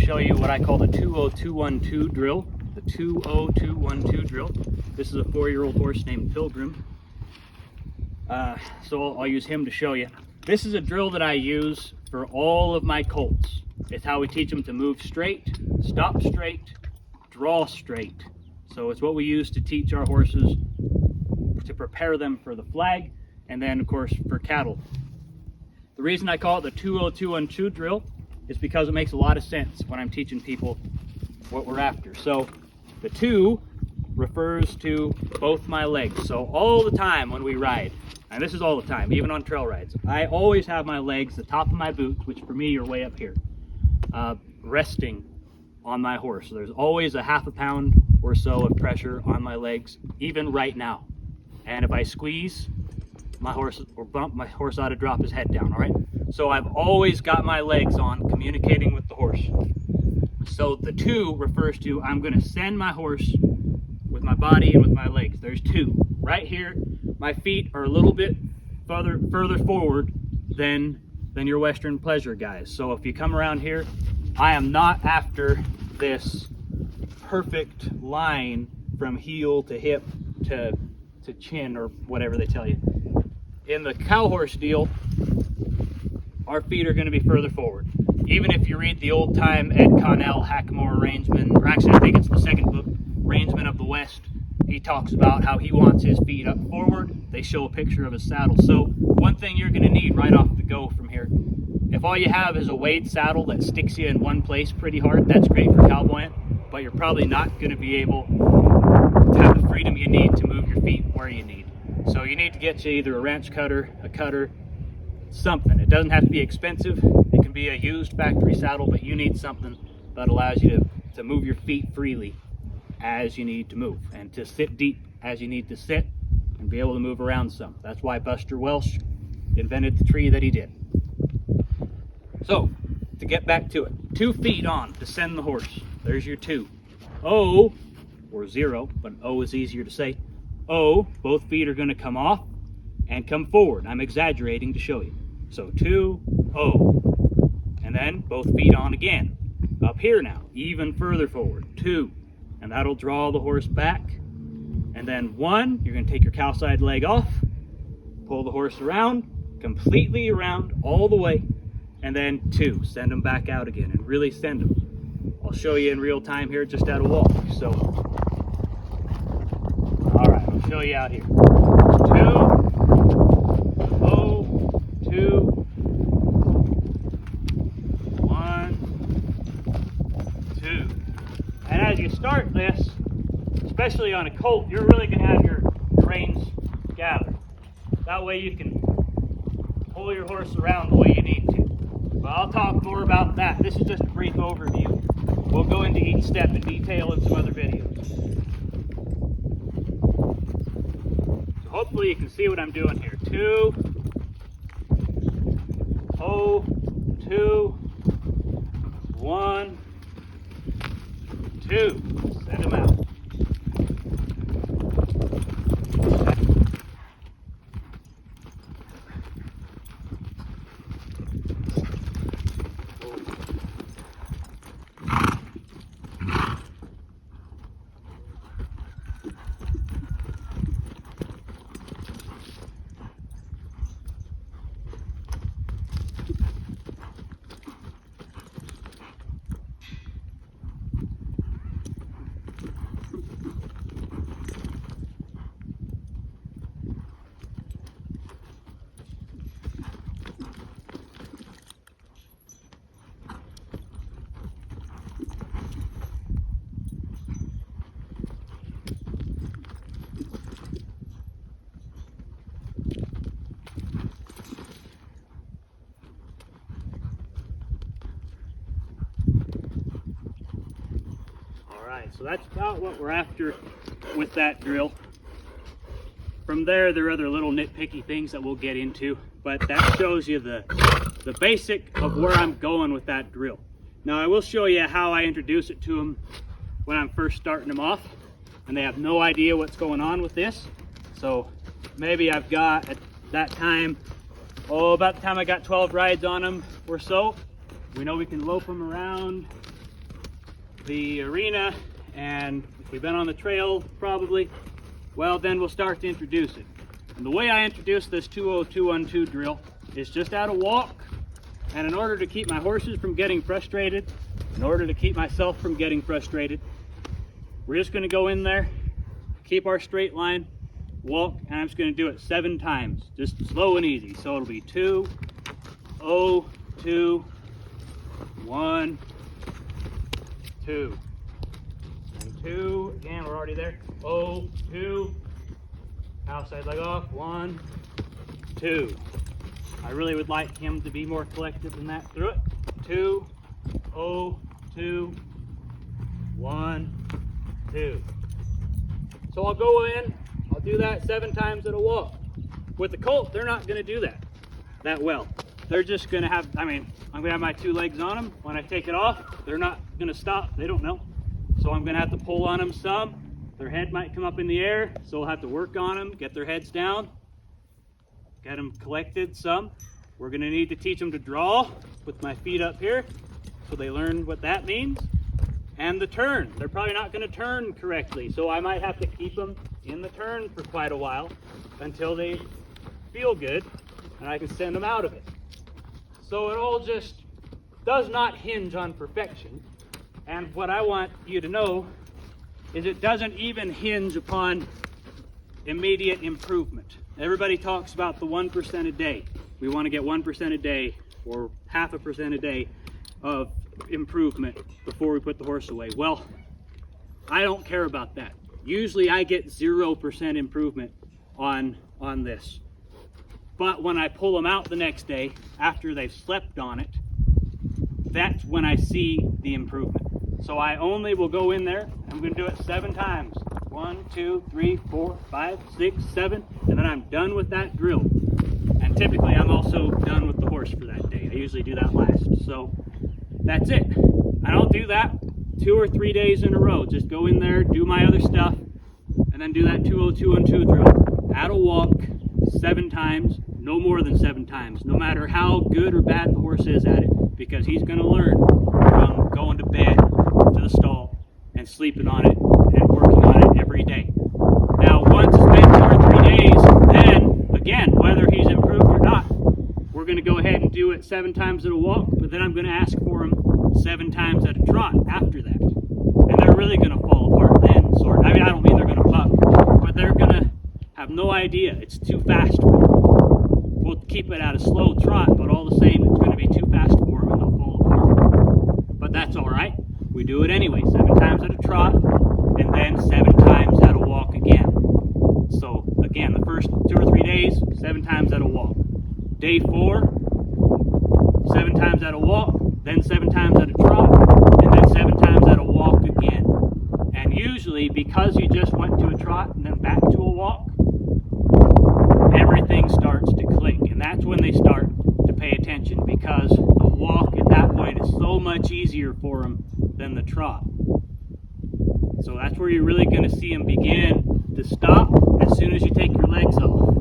show you what I call the 20212 drill. The 20212 drill. This is a 4-year-old horse named Pilgrim. So I'll use him to show you. This is a drill that I use for all of my colts. It's how we teach them to move straight, stop straight, draw straight. So it's what we use to teach our horses to prepare them for the flag, and then of course for cattle. The reason I call it the 20212 drill is because it makes a lot of sense when I'm teaching people what we're after. So the 2 refers to both my legs. So all the time when we ride, and this is all the time, even on trail rides, I always have my legs, the top of my boots, which for me are way up here, resting on my horse. So there's always a half a pound or so of pressure on my legs, even right now. And if I squeeze my horse or bump, my horse ought to drop his head down, all right? So I've always got my legs on, communicating with the horse. So the 2 refers to I'm gonna send my horse with my body and with my legs. There's 2. Right here, my feet are a little bit further forward than your Western pleasure guys. So if you come around here, I am not after this perfect line from heel to hip to chin or whatever they tell you. In the Cowhorse deal, our feet are going to be further forward. Even if you read the old time Ed Connell Hackamore arrangement, or actually I think it's the second book, Arrangement of the West, he talks about how he wants his feet up forward. They show a picture of his saddle. So one thing you're going to need right off the go from here, if all you have is a weighted saddle that sticks you in one place pretty hard, that's great for cowboying, but you're probably not going to be able to have the freedom you need to move your feet where you need. So you need to get you either a wrench cutter, a cutter, something. It doesn't have to be expensive. It can be a used factory saddle, but you need something that allows you to move your feet freely as you need to move, and to sit deep as you need to sit, and be able to move around some. That's why Buster Welsh invented the tree that he did. So, to get back to it, 2 feet on to send the horse. There's your 2. O, or 0, but O is easier to say. O, both feet are going to come off and come forward. I'm exaggerating to show you. So 2, O. And then both feet on again. Up here now, even further forward. 2. And that'll draw the horse back. And then 1, you're going to take your cow side leg off, pull the horse around, completely around, all the way. And then 2, send them back out again, and really send them. I'll show you in real time here just at a walk. So, all right, I'll show you out here. 2, O, 2, 1, 2. And as you start this, especially on a colt, you're really going to have your reins gathered. That way you can pull your horse around the way you need to. But I'll talk more about that. This is just a brief overview. We'll go into each step in detail in some other videos. So hopefully you can see what I'm doing here. 2, O, 2, 1, 2. Send them out. So that's about what we're after with that drill. From there are other little nitpicky things that we'll get into, but that shows you the basic of where I'm going with that drill. Now I will show you how I introduce it to them when I'm first starting them off, and they have no idea what's going on with this. So maybe I've got at that time, about the time I got 12 rides on them or so, we know we can lope them around the arena, and if we've been on the trail probably, well, then we'll start to introduce it. And the way I introduce this 20212 drill is just out of walk, and in order to keep my horses from getting frustrated, in order to keep myself from getting frustrated, we're just going to go in there, keep our straight line, walk, and I'm just going to do it 7 times, just slow and easy. So it'll be 2, 0, 2, 1, 2, and 2. Again, we're already there. 0, 2. Outside leg off. 1, 2. I really would like him to be more collected than that through it. 2, 0, 2, 1, 2. So I'll go in, I'll do that 7 times at a walk. With the colt, they're not going to do that well. They're just going to have, I'm going to have my 2 legs on them. When I take it off, they're not going to stop. They don't know. So I'm going to have to pull on them some. Their head might come up in the air, so we'll have to work on them, get their heads down, get them collected some. We're going to need to teach them to draw with my feet up here, so they learn what that means. And the turn. They're probably not going to turn correctly, so I might have to keep them in the turn for quite a while until they feel good and I can send them out of it. So it all just does not hinge on perfection. And what I want you to know is it doesn't even hinge upon immediate improvement. Everybody talks about the 1% a day. We want to get 1% a day or 0.5% a day of improvement before we put the horse away. Well, I don't care about that. Usually I get 0% improvement on this. But when I pull them out the next day after they've slept on it, that's when I see the improvement. So I only will go in there, I'm going to do it 7 times. 1, 2, 3, 4, 5, 6, 7, and then I'm done with that drill. And typically I'm also done with the horse for that day. I usually do that last. So that's it. I don't do that 2 or 3 days in a row. Just go in there, do my other stuff, and then do that 20212 drill. At a walk 7 times, no more than 7 times, no matter how good or bad the horse is at it, because he's going to learn from going to bed to the stall and sleeping on it and working on it every day. Now, once it's been 2 or 3 days, then again, whether he's improved or not, we're going to go ahead and do it 7 times at a walk, but then I'm going to ask for him 7 times at a trot after that. And they're really going to fall apart then, sort of. I don't mean they're going to puck, but they're going to have no idea. It's too fast for them. We'll keep it at a slow trot, but all the same, it's going to be too fast for them and they'll fall apart. But that's all right. We do it anyway, 7 times at a trot, and then 7 times at a walk again. So again, the first 2 or 3 days, 7 times at a walk. Day 4, 7 times at a walk, then 7 times at a trot, and then 7 times at a walk again. And usually, because you just went to a trot and then back to a walk, everything starts to click. And that's when they start to pay attention, because the walk at that point is so much easier for them than the trot. So that's where you're really going to see them begin to stop as soon as you take your legs off.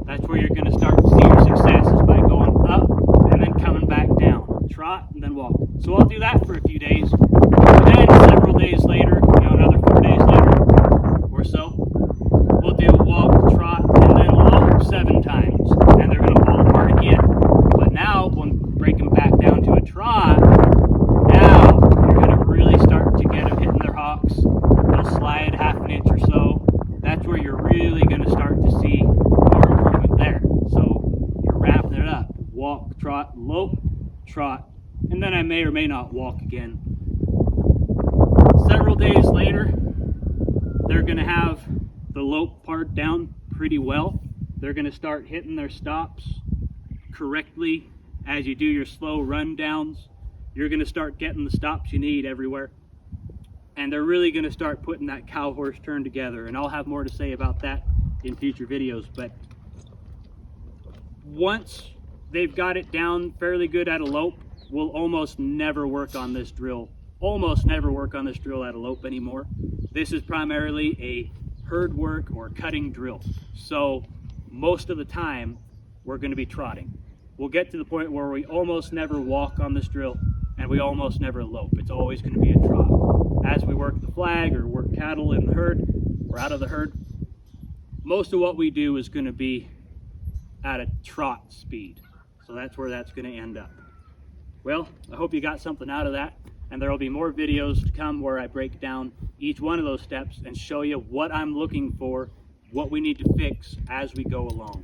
That's where you're going to start to see your successes, by going up and then coming back down. Trot and then walk. So I'll do that for a few days. And then several days later, another 4 days later or so, we'll do walk, trot, and then lope 7 times. And they're going to fall apart again. But now, when we break them back down to a trot, now you're going to really start to get them hitting their hocks. They'll slide 1/2 inch or so. That's where you're really going to start to see more improvement there. So you're wrapping it up. Walk, trot, lope, trot, and then I may or may not walk again. Several days later, they're going to have the lope part down pretty well. They're going to start hitting their stops correctly as you do your slow run downs. You're going to start getting the stops you need everywhere. And they're really going to start putting that cow horse turn together. And I'll have more to say about that in future videos. But once they've got it down fairly good at a lope, we'll almost never work on this drill. Almost never work on this drill at a lope anymore. This is primarily a herd work or cutting drill. So most of the time, we're going to be trotting. We'll get to the point where we almost never walk on this drill, and and we almost never lope. It's always going to be a trot. As we work the flag or work cattle in the herd or out of the herd, most of what we do is going to be at a trot speed. So that's where that's going to end up. Well, I hope you got something out of that, and there will be more videos to come where I break down each one of those steps and show you what I'm looking for, what we need to fix as we go along.